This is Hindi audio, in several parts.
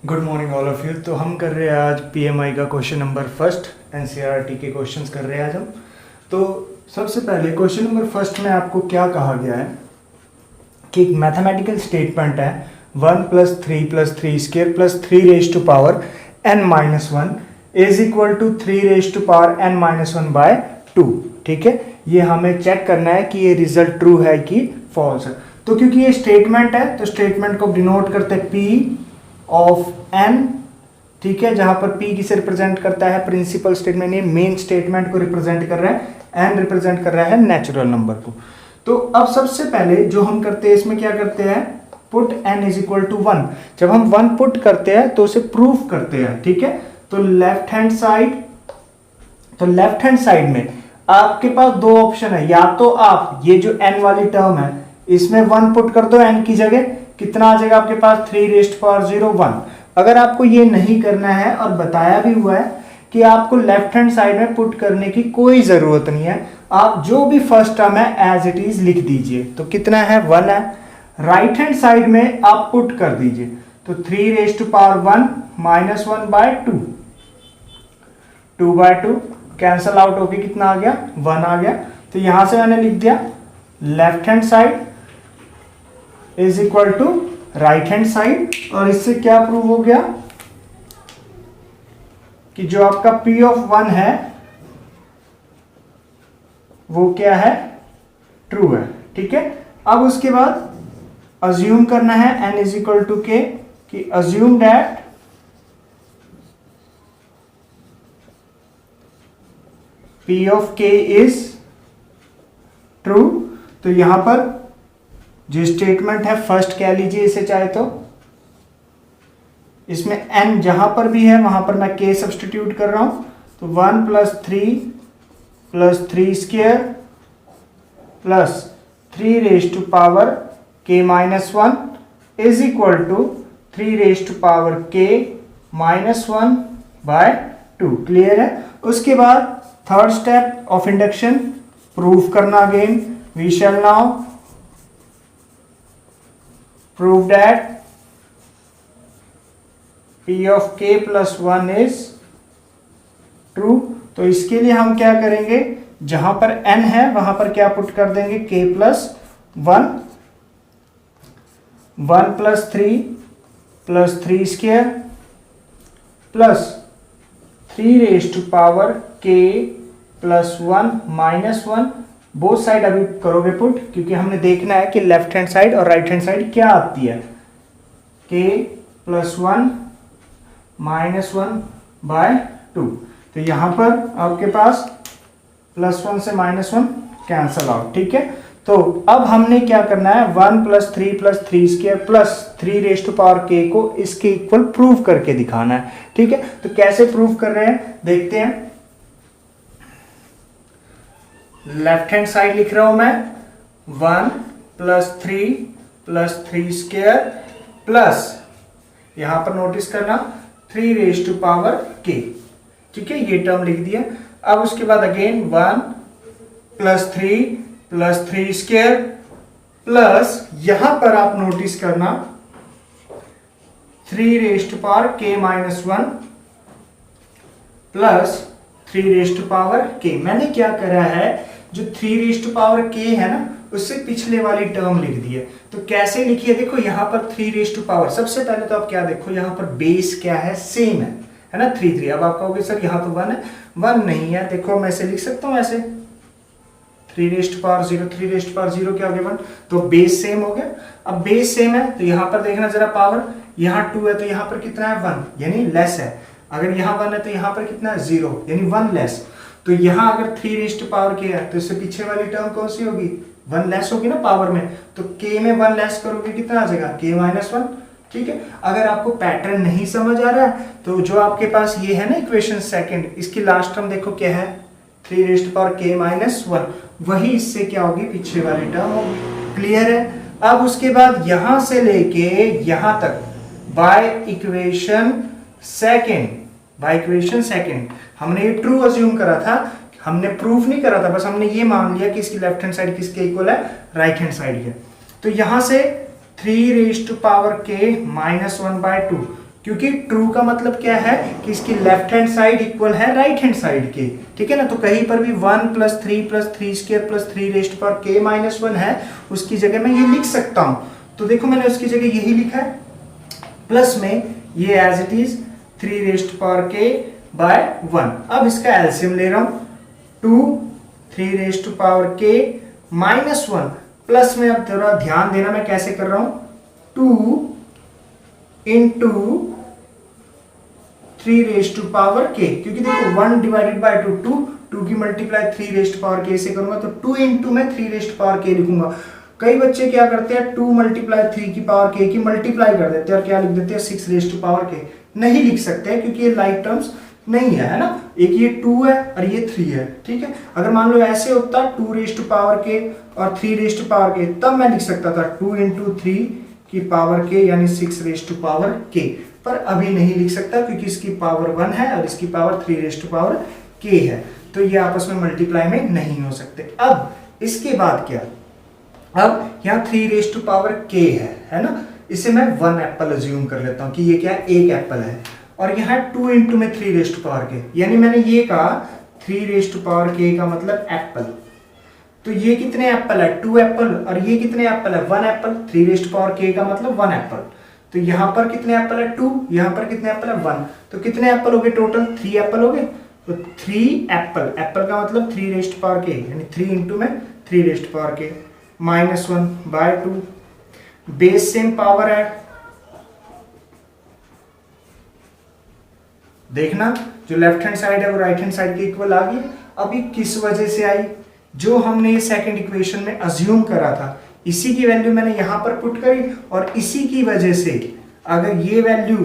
Good morning all of you. तो हम कर रहे हैं आज पीएमआई का क्वेश्चन नंबर फर्स्ट, एनसीईआरटी के क्वेश्चंस कर रहे हैं आज हम। तो सबसे पहले क्वेश्चन नंबर फर्स्ट में आपको क्या कहा गया है कि एक मैथमेटिकल स्टेटमेंट है 1 + 3 + 3 square plus 3 raise to power n-1 is equal to 3 raise to power n-1/2। ठीक है, ये हमें चेक करना है कि ये रिजल्ट ट्रू है कि फॉल्स है। तो क्योंकि ये स्टेटमेंट है तो स्टेटमेंट को डिनोट करते हैं P ऑफ n। ठीक है, जहां पर P किसे रिप्रेजेंट करता है, प्रिंसिपल स्टेटमेंट, ये मेन स्टेटमेंट को रिप्रेजेंट कर रहा है, n रिप्रेजेंट कर रहा है नेचुरल नंबर को। तो अब सबसे पहले जो हम करते हैं इसमें क्या करते हैं, पुट n = 1। जब हम 1 पुट करते हैं तो उसे प्रूफ करते हैं। ठीक है, तो लेफ्ट हैंड साइड में आपके पास दो ऑप्शन है, या तो आप ये जो n वाली टर्म है इसमें 1 पुट कर दो, n की जगह कितना आ जाएगा आपके पास 3⁻01। अगर आपको ये नहीं करना है और बताया भी हुआ है कि आपको लेफ्ट हैंड साइड में पुट करने की कोई जरूरत नहीं है, आप जो भी फर्स्ट टर्म है एज इट इज लिख दीजिए। तो कितना है, 1 है। राइट हैंड साइड में आप पुट कर दीजिए, तो 3⁻1 -1/2, 2/2 कैंसल आउट होके कितना आ गया, 1 आ गया। तो यहां से मैंने लिख दिया left hand side is equal to right hand side, और इससे क्या प्रूव हो गया कि जो आपका P ऑफ 1 है वो क्या है, ट्रू है। ठीक है, अब उसके बाद अज्यूम करना है n = k, कि assume that P of k is true. तो यहां पर जो स्टेटमेंट है फर्स्ट कह लीजिए इसे चाहे तो, इसमें n जहां पर भी है वहां पर मैं k सब्स्टिट्यूट कर रहा हूं। तो 1 + 3 + 3 square plus 3 raise to power k-1 is equal to 3 raise to power k-1/2। Clear है। उसके बाद third step of induction, proof करना। Again we shall now prove that P of k + 1 is true। तो इसके लिए हम क्या करेंगे, जहां पर n है वहां पर क्या पुट कर देंगे, k + 1, 1 + 3 + 3 square plus 3 raise to power k + 1 - 1। Both side अभी करोगे पुट, क्योंकि हमने देखना है कि लेफ्ट हैंड साइड और राइट हैंड साइड क्या आती है, k + 1 - 1/2। तो यहां पर आपके पास +1 से -1 कैंसल आउट। ठीक है, तो अब हमने क्या करना है, 1 + 3 + 3 square plus 3 raise to power k को इसके इक्वल प्रूव करके दिखाना है। ठीक है, तो कैसे प्रूव कर रहे हैं देखते हैं। लेफ्ट हैंड साइड लिख रहा हूं मैं 1 + 3 + 3 स्क्वायर प्लस, यहां पर नोटिस करना 3 रेज टू पावर k। ठीक है, ये टर्म लिख दिया। अब उसके बाद अगेन 1 + 3 + 3 स्क्वायर प्लस, यहां पर आप नोटिस करना 3 raise to power k-1 plus 3 raise to power k। मैंने क्या करा है, जो 3 रेज टू पावर k है ना उससे पिछले वाली टर्म लिख दी है। तो कैसे लिखी है, देखो यहां पर 3 रेज टू पावर, सबसे पहले तो आप क्या देखो, यहां पर बेस क्या है, सेम है ना, 3। अब आप कहोगे सर यहां तो 1 है, 1 नहीं है। देखो मैं ऐसे लिख सकता हूं, ऐसे 3 raise to power 0, 3 raise to power 0 क्या हो गया 1। तो बेस सेम हो गया। अब बेस सेम है तो यहां पर देखना जरा पावर, यहां 2 है तो यहां पर कितना है 1, यानी लेस है। अगर यहां 1 है तो यहां पर कितना है 0, यानी 1 लेस। तो यहां अगर 3 रेज टू पावर k है तो इससे पीछे वाली टर्म कौन सी होगी, 1 लेस होगी ना पावर में। तो k में 1 लेस करोगे कितना आ जाएगा, k-1। ठीक है, अगर आपको पैटर्न नहीं समझ आ रहा है तो जो आपके पास ये है ना इक्वेशन सेकंड, इसकी लास्ट टर्म देखो क्या है, 3 रेज टू पावर k-1, वही इससे क्या होगी, पीछे वाली टर्म होगी। क्लियर है। अब उसके बाद यहां से लेके यहां तक बाय इक्वेशन सेकंड हमने ये ट्रू अज्यूम करा था, हमने प्रूफ नहीं करा था, बस हमने ये मान लिया कि इसकी लेफ्ट हैंड साइड किसके इक्वल है, राइट हैंड साइड के। तो यहां से 3 रेज टू पावर k -1/2, क्योंकि ट्रू का मतलब क्या है कि इसकी लेफ्ट हैंड साइड इक्वल है राइट हैंड साइड के, ठीक है ना। तो कहीं पर भी 1 + 3 + 3 स्क्वायर + 3 रेस्ट पावर k - 1 है, उसकी जगह मैं ये लिख सकता हूं। तो देखो मैंने उसकी जगह यही लिखा है, प्लस में ये as it is 3 raised power k / 1। अब इसका एलसीएम ले रहा हूं, 2 3 रेस्ट पावर k - 1 प्लस में, अब थोड़ा ध्यान देना मैं कैसे कर रहा हूं, 2 × 3 रेस्ट पावर k, क्योंकि देखो 1 / 2 2 की मल्टीप्लाई 3 रेस्ट पावर k से करूंगा तो 2 × मैं 3 रेस्ट पावर k लिखूंगा। कई बच्चे क्या करते हैं 2 × 3 की पावर k की मल्टीप्लाई कर देते हैं और क्या लिख देते हैं 6 रेस्ट पावर k। नहीं लिख सकते क्योंकि ये लाइक टर्म्स नहीं है ना, एक ये 2 है और ये 3 है, ठीक है। अगर मान लो ऐसे होता 2 रेस्ट पावर k और 3 रेस्ट पावर k, तब मैं लिख सकता था 2 × 3 की पावर k यानी 6 रेस्ट पावर k, पर अभी नहीं लिख सकता क्योंकि इसकी पावर 1 है और इसकी पावर 3 रेस्ट पावर k है, तो ये आपस में मल्टीप्लाई में नहीं हो सकते। अब इसके बाद क्या, अब यहाँ 3 रेस्ट पावर k है ना, इसे मैं 1 एप्पल अज्यूम कर लेता हूँ कि ये क्या है, एक एप्पल है। और यहाँ 2 × में 3 रेस्ट पावर k, यानी मैंने ये कहा 3 रेस्ट पावर k का मतलब एप्पल। तो ये कितने एप्पल है, 2 एप्पल, और ये कितने एप्पल है, 1 एप्पल। 3 रेस्ट पावर k का मतलब 1 एप्पल। तो यहाँ पर कितने एप्पल है, 2, यहाँ पर कितने एप्पल है, 1। तो कितने एप्पल हो गए टोटल, 3 एप्पल हो गए। तो 3 एप्पल, एप्पल का मतलब 3 रेस्ट पावर k, यानी 3 × में 3 raised power k -1/2। Base same power है, देखना जो लेफ्ट हैंड साइड है वो राइट हैंड साइड के इक्वल आ गई। अभी किस वजह से आई, जो हमने ये सेकंड इक्वेशन में अज्यूम करा था इसी की वैल्यू मैंने यहां पर पुट करी, और इसी की वजह से अगर ये वैल्यू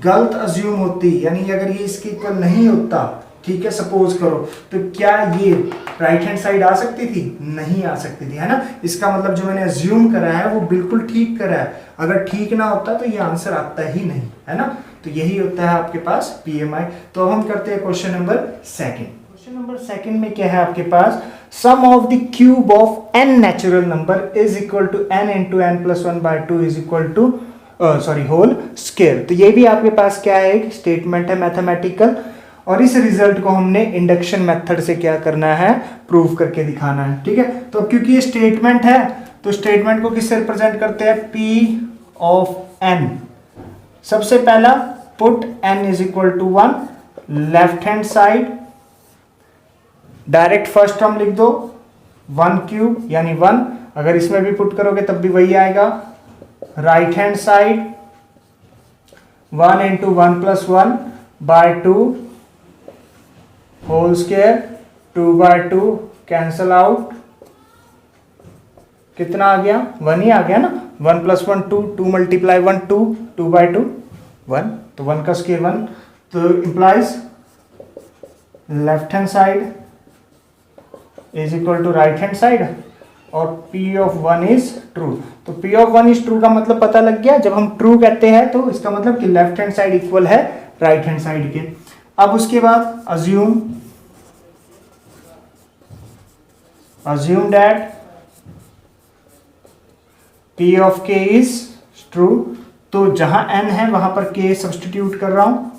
गलत अज्यूम होती, यानी अगर ये इसके इक्वल नहीं होता, ठीक है, सपोज करो, तो क्या ये राइट हैंड साइड आ सकती थी, नहीं आ सकती थी, है ना। इसका मतलब जो मैंने अज्यूम करा है वो बिल्कुल ठीक करा है, अगर ठीक ना होता तो ये आंसर आता ही नहीं, है ना। तो यही होता है आपके पास PMI। तो अब हम करते हैं question number second. Question number second में क्या है आपके पास, sum of the cube of n natural number is equal to n × n + 1/2 is equal to whole square. तो ये भी आपके पास क्या है, एक स्टेटमेंट है मैथमेटिकल, और इस रिजल्ट को हमने इंडक्शन मेथड से क्या करना है, प्रूव करके दिखाना है, ठीक है। तो अब क्योंकि ये स्टेटमेंट है तो स्टेटमेंट को किससे रिप्रेजेंट करते हैं, P of n। सबसे पहला put n = 1, left hand side direct first term लिख दो 1³ यानी 1, अगर इसमें भी पुट करोगे तब भी वही आएगा। Right hand side 1 × 1 + 1/2 whole square, 2/2 cancel out, कितना आ गया, 1 ही आ गया ना। 1 + 1 2, 2 × 1 2, 2/2 1, तो 1 का स्क्वायर 1, तो implies left hand side is equal to right hand side, और P of 1 इज ट्रू। तो P of 1 इज ट्रू का मतलब पता लग गया, जब हम ट्रू कहते हैं तो इसका मतलब कि लेफ्ट हैंड साइड इक्वल है राइट हैंड साइड के। अब उसके बाद assume that P of k is true। तो जहां n है वहां पर k सब्स्टिट्यूट कर रहा हूं,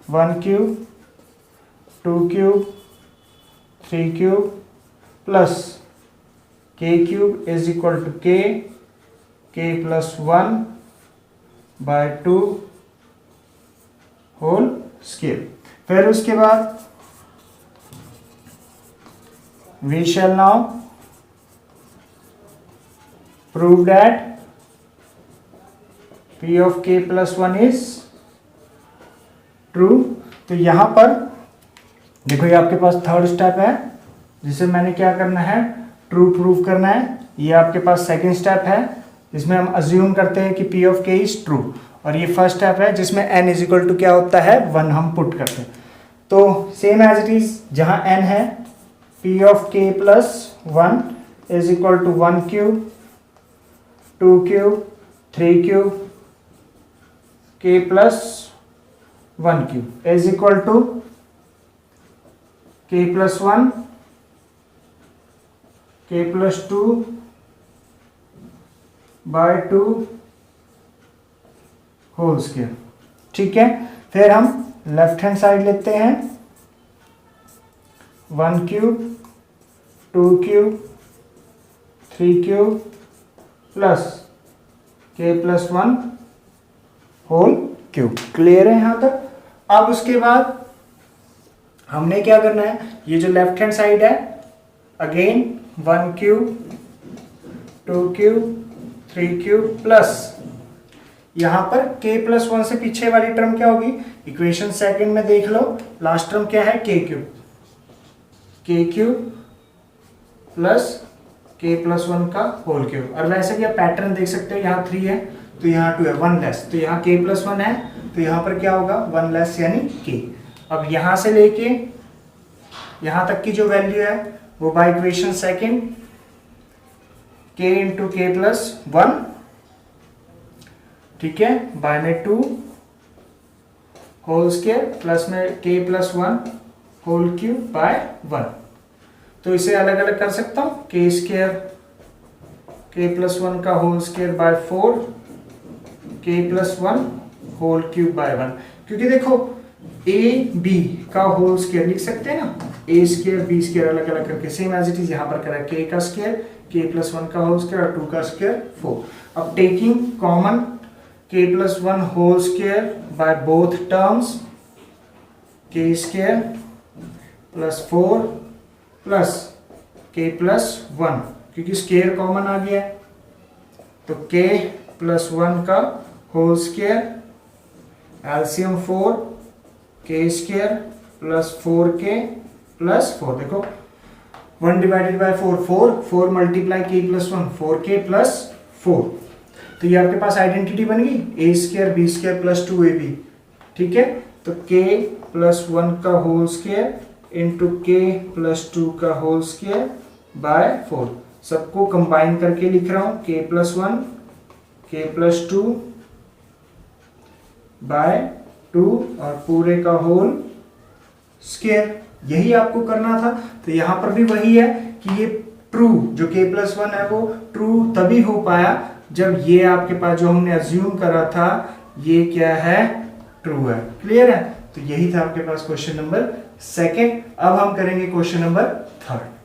1³ 2³ 3³ plus k³ is equal to k + 1/2 whole square. फिर उसके बाद we shall now prove that P of k + 1 is true। तो यहां पर देखो ये आपके पास थर्ड स्टेप है जिसे मैंने क्या करना है, ट्रू प्रूव करना है। ये आपके पास सेकंड स्टेप है जिसमें हम अज्यूम करते हैं कि P of k is true, और ये फर्स्ट स्टेप है जिसमें n = क्या होता है, 1 हम पुट करते हैं। तो सेम एज इट इज, जहां n है P of k + 1 is equal to 1³ 2³ 3³ k + 1³ is equal to k + 1 k + 2/2 whole square. ठीक है, फिर हम लेफ्ट हैंड साइड लेते हैं, 1 cube 2 cube 3 cube plus k plus 1 whole cube. Clear है यहां तक? अब उसके बाद हमने क्या करना है, ये जो लेफ्ट हैंड साइड है again 1 cube 2 cube 3 cube plus यहां पर k प्लस 1 से पीछे वाली टर्म क्या होगी, इक्वेशन सेकंड में देख लो, लास्ट टर्म क्या है k cube plus k plus 1 का होल क्यूब। और वैसे भी आप पैटर्न देख सकते हो, यहाँ 3 है तो यहाँ 2 है, 1 लेस, तो यहाँ k प्लस 1 है तो यहाँ पर क्या होगा 1 लेस यानी k। अब यहाँ से लेके यहाँ तक की जो वैल्यू है वो by equation second k into k plus 1, ठीक है, बाय में 2 होल स्क्वायर प्लस में k plus 1 whole cube by 1। तो इसे अलग अलग कर सकता हूं, k स्क्वायर k प्लस 1 का whole square by 4 k plus 1 whole cube by 1। क्योंकि देखो a b का होल स्क्वायर लिख सकते हैं ना, a स्क्वायर b स्क्वायर अलग अलग करके, सेम एज इट इज यहाँ पर करा k का स्क्वायर k प्लस 1 का होल स्क्वायर और 2 का स्क्वायर 4। अब taking common k plus 1 whole square by both terms k square plus 4 plus k plus 1, क्योंकि स्क्वायर कॉमन आ गया है तो k प्लस 1 का whole square LCM 4 k square plus 4k plus 4। देखो 1 divided by 4 4 multiply k plus 1 4k plus 4। तो ये आपके पास आइडेंटिटी बन गई a square b square plus 2ab। ठीक है, तो k प्लस 1 का whole square into k plus 2 का होल स्क्वायर बाय 4। सबको कंबाइन करके लिख रहा हूं, k plus 1 k plus 2 by 2 और पूरे का होल स्क्वायर। यही आपको करना था। तो यहां पर भी वही है कि ये ट्रू जो k प्लस 1 है वो ट्रू तभी हो पाया जब ये आपके पास जो हमने अज्यूम करा था ये क्या है, ट्रू है। क्लियर है? तो यही था आपके पास क्वेश्चन नंबर सेकंड। अब हम करेंगे क्वेश्चन नंबर थर्ड।